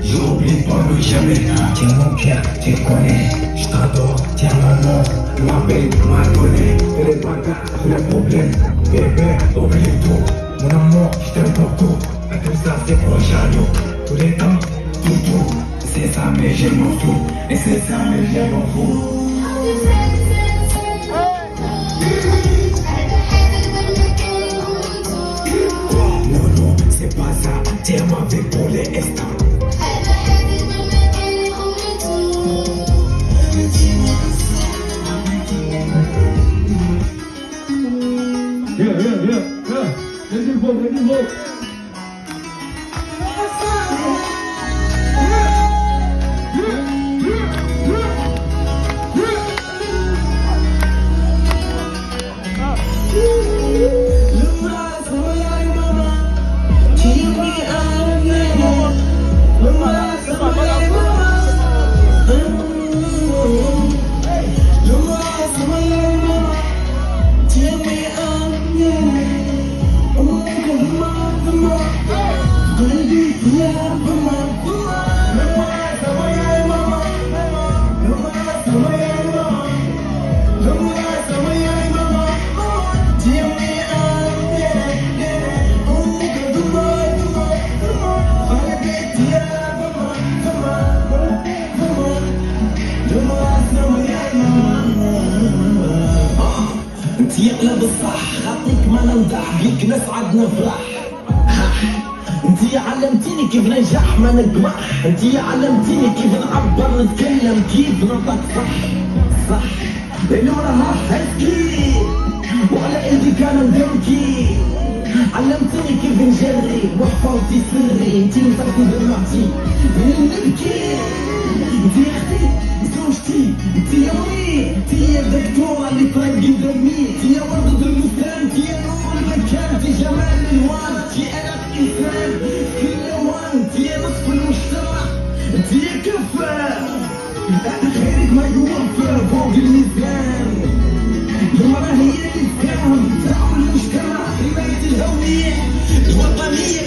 J'oublie pas le jamais, tiens mon cœur, tu connais. Je t'adore, tiens maman, ma belle, ma donnée. Les bagarres, les problèmes, bébé, oublie tout. Mon amour, je t'aime pour tout. Tout ça c'est pour jaloux. Tous les temps, tout. C'est ça mais j'aime mon tout. Et c'est ça mais j'aime mon fou. Non, c'est pas ça. Tiens ma vie pour les instants. يقلب الصح خاطيك ما نمدح بيك نسعد نفرح. انتي علمتيني كيف ننجح ما نقمح. انتي علمتيني كيف نعبر نتكلم كيف ننطق صح لانه راها حكي وعلى قلبي كان ندمكي. علمتيني كيف نجري وحفظتي سري. انتي نطقتي دمعتي من نبكي. انتي اختي زوجتي انتي امي انتي يا الدكتورة اللي ترقي دمي. انتي يا وردة المسلم انتي يا نور المكان انتي جمال الوان انتي ألف إنسان كل أوان انتي يا نصف المجتمع انتي يا كفة خيرك ما يوفر فوق الميزان. المرأة هي اللي تفهم تعمل المجتمع حماية الهوية الوطنية.